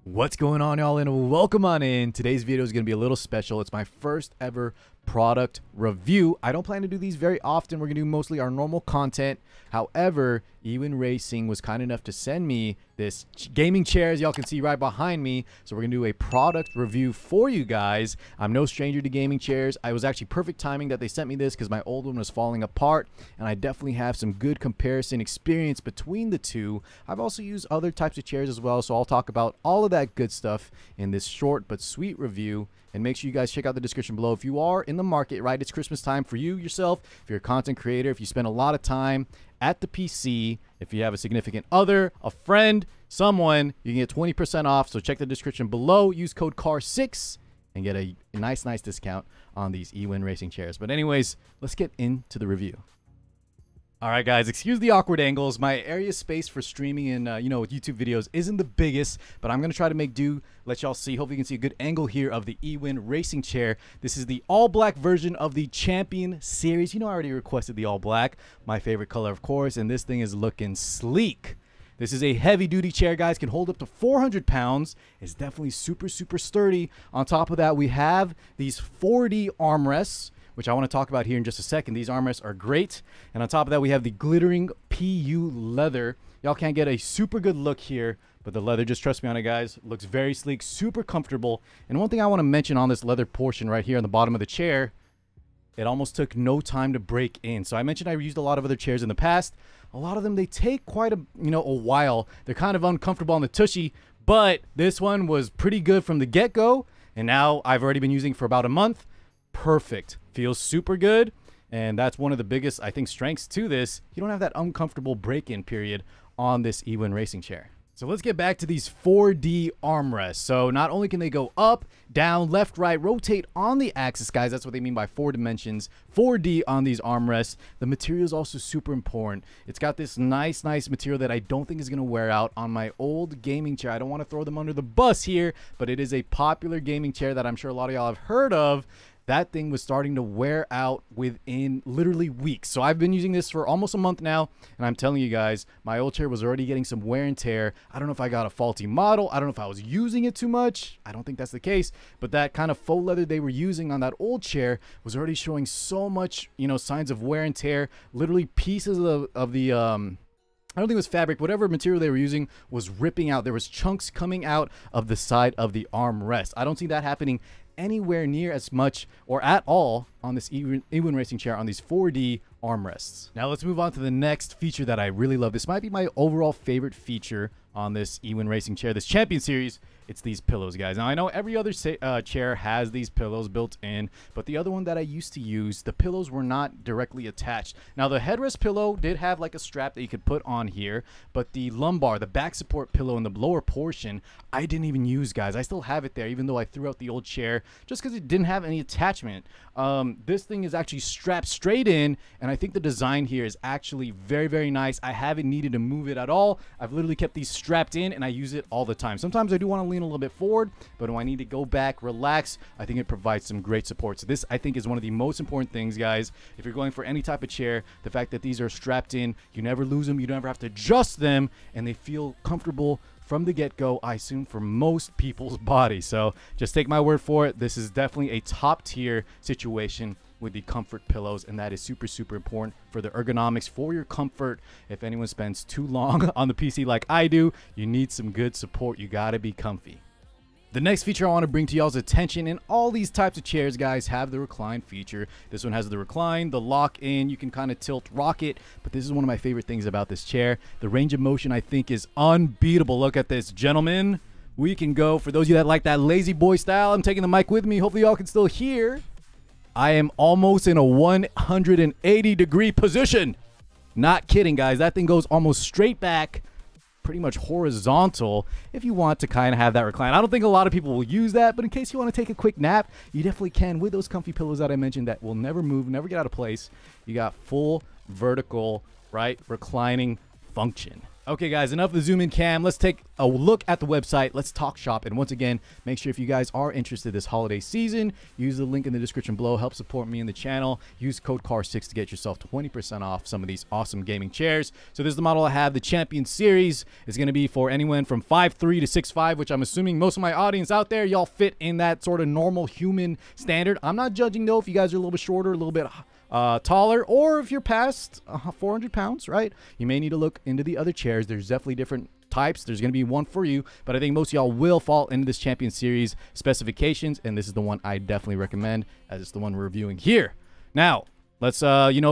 What's going on, y'all, and welcome on in. Today's video is going to be a little special. It's my first ever product review. I don't plan to do these very often. We're going to do mostly our normal content. However, EwinRacing was kind enough to send me this gaming chair, as y'all can see right behind me. So we're going to do a product review for you guys. I'm no stranger to gaming chairs. I was actually perfect timing that they sent me this because my old one was falling apart, and I definitely have some good comparison experience between the two. I've also used other types of chairs as well, so I'll talk about all of that good stuff in this short but sweet review. And make sure you guys check out the description below. If you are in the market, right, it's Christmas time for you yourself. If you're a content creator, if you spend a lot of time at the PC, if you have a significant other, a friend, someone, you can get 20% off. So check the description below. Use code CAR6 and get a nice discount on these EwinRacing chairs. But anyways, let's get into the review. All right, guys, excuse the awkward angles. My area space for streaming and, YouTube videos isn't the biggest, but I'm going to try to make do, let y'all see. Hopefully you can see a good angle here of the EwinRacing chair. This is the all-black version of the Champion Series. You know, I already requested the all-black, my favorite color, of course, and this thing is looking sleek. This is a heavy-duty chair, guys. Can hold up to 400 pounds. It's definitely super sturdy. On top of that, we have these 4D armrests, which I want to talk about here in just a second. These armrests are great. And on top of that, we have the glittering PU leather. Y'all can't get a super good look here, but the leather, just trust me on it, guys, looks very sleek, super comfortable. And one thing I want to mention on this leather portion right here on the bottom of the chair, it almost took no time to break in. So I mentioned I used a lot of other chairs in the past. A lot of them, they take quite a while. They're kind of uncomfortable on the tushy, but this one was pretty good from the get-go. And now I've already been using it for about a month. Perfect. Feels super good, and that's one of the biggest, I think, strengths to this. You don't have that uncomfortable break-in period on this EwinRacing chair. So let's get back to these 4D armrests. So not only can they go up, down, left, right, rotate on the axis, guys. That's what they mean by 4 dimensions. 4D on these armrests. The material is also super important. It's got this nice material that I don't think is going to wear out on my old gaming chair. I don't want to throw them under the bus here, but it is a popular gaming chair that I'm sure a lot of y'all have heard of. That thing was starting to wear out within literally weeks. So I've been using this for almost a month now, and I'm telling you guys, my old chair was already getting some wear and tear. I don't know if I got a faulty model. I don't know if I was using it too much. I don't think that's the case, but that kind of faux leather they were using on that old chair was already showing so much, signs of wear and tear. Literally pieces of the I don't think it was fabric, whatever material they were using was ripping out. There was chunks coming out of the side of the armrest. I don't see that happening anywhere near as much or at all on this EwinRacing chair on these 4D armrests. Now let's move on to the next feature that I really love. This might be my overall favorite feature on this EwinRacing chair, this Champion Series. It's these pillows, guys. Now I know every other chair has these pillows built in, but the other one that I used to use, the pillows were not directly attached. Now the headrest pillow did have like a strap that you could put on here, but the lumbar, the back support pillow in the lower portion, I didn't even use, guys. I still have it there, even though I threw out the old chair just because it didn't have any attachment. This thing is actually strapped straight in, and I think the design here is actually very nice. I haven't needed to move it at all. I've literally kept these strapped in, and I use it all the time. Sometimes I do want to lean a little bit forward, but when I need to go back, relax, I think it provides some great support. So this, I think, is one of the most important things, guys. If you're going for any type of chair, the fact that these are strapped in, you never lose them, you never have to adjust them, and they feel comfortable from the get-go, I assume, for most people's body. So just take my word for it. This is definitely a top-tier situation with the comfort pillows, and that is super important for the ergonomics, for your comfort. If anyone spends too long on the PC like I do, you need some good support. You gotta be comfy. The next feature I want to bring to y'all's attention, and all these types of chairs, guys, have the recline feature. This one has the recline, the lock-in, you can kind of tilt, rock it, but this is one of my favorite things about this chair. The range of motion, I think, is unbeatable. Look at this, gentlemen. We can go, for those of you that like that lazy boy style, I'm taking the mic with me. Hopefully y'all can still hear. I am almost in a 180-degree position. Not kidding, guys. That thing goes almost straight back, pretty much horizontal, if you want to kind of have that recline. I don't think a lot of people will use that, but in case you want to take a quick nap, you definitely can with those comfy pillows that I mentioned that will never move, never get out of place. You got full vertical, right, reclining function. Okay, guys, enough of the zoom in cam. Let's take a look at the website. Let's talk shop. And once again, make sure if you guys are interested this holiday season, use the link in the description below. Help support me and the channel. Use code CAR6 to get yourself 20% off some of these awesome gaming chairs. So this is the model I have. The Champion Series is going to be for anyone from 5'3" to 6'5", which I'm assuming most of my audience out there, y'all fit in that sort of normal human standard. I'm not judging, though, if you guys are a little bit shorter, a little bit taller, or if you're past 400 pounds, right? You may need to look into the other chairs. There's definitely different types. There's going to be one for you, but I think most of y'all will fall into this Champion Series specifications, and this is the one I definitely recommend, as it's the one we're reviewing here. Now, let's,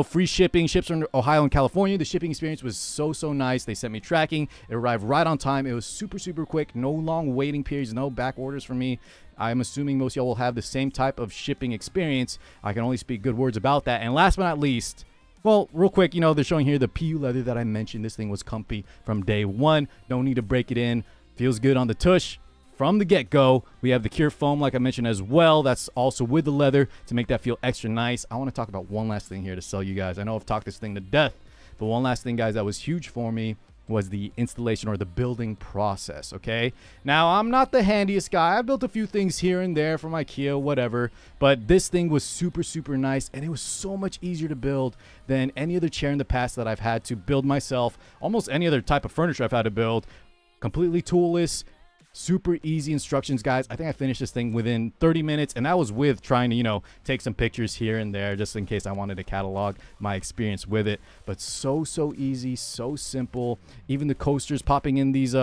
free shipping. Ships from Ohio and California. The shipping experience was so nice. They sent me tracking. It arrived right on time. It was super quick. No long waiting periods. No back orders for me. I'm assuming most of y'all will have the same type of shipping experience. I can only speak good words about that. And last but not least, well, real quick, they're showing here the PU leather that I mentioned. This thing was comfy from day one. No need to break it in. Feels good on the tush from the get-go. We have the Cure foam, like I mentioned, as well. That's also with the leather to make that feel extra nice. I want to talk about one last thing here to sell you guys. I know I've talked this thing to death, but one last thing, guys, that was huge for me was the installation or the building process. Okay, now I'm not the handiest guy. I built a few things here and there from IKEA, whatever, but this thing was super nice, and it was so much easier to build than any other chair in the past that I've had to build myself. Almost any other type of furniture I've had to build. Completely toolless. Super easy instructions, guys. I think I finished this thing within 30 minutes, and that was with trying to, take some pictures here and there just in case I wanted to catalog my experience with it. But so easy, so simple. Even the coasters popping in these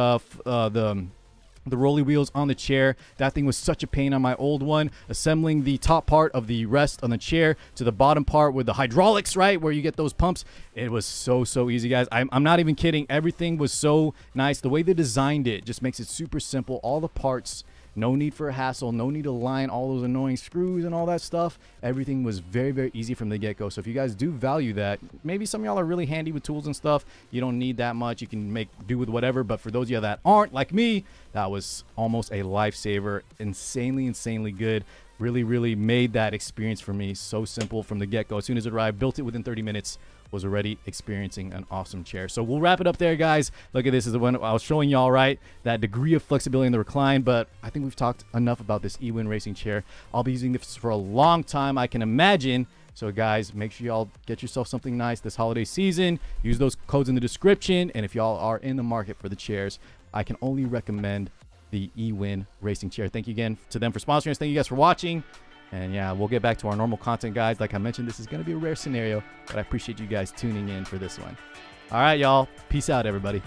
the rolly wheels on the chair, that thing was such a pain on my old one. Assembling the top part of the rest on the chair to the bottom part with the hydraulics, right, where you get those pumps, it was so easy, guys. I'm not even kidding. Everything was so nice. The way they designed it just makes it super simple. All the parts, no need for a hassle, no need to line all those annoying screws and all that stuff. Everything was very easy from the get-go. So if you guys do value that, maybe some of y'all are really handy with tools and stuff, you don't need that much, you can make do with whatever. But for those of you that aren't, like me, that was almost a lifesaver. Insanely good. Really made that experience for me so simple from the get-go. As soon as it arrived, built it within 30 minutes, was already experiencing an awesome chair. So we'll wrap it up there, guys. Look at this. Is the one I was showing y'all, right? That degree of flexibility in the recline. But I think we've talked enough about this EwinRacing chair. I'll be using this for a long time, I can imagine. So guys, make sure y'all get yourself something nice this holiday season. Use those codes in the description. And if y'all are in the market for the chairs, I can only recommend the EwinRacing chair. Thank you again to them for sponsoring us. Thank you guys for watching. And yeah, we'll get back to our normal content, guys. Like I mentioned, this is going to be a rare scenario, but I appreciate you guys tuning in for this one. All right, y'all. Peace out, everybody.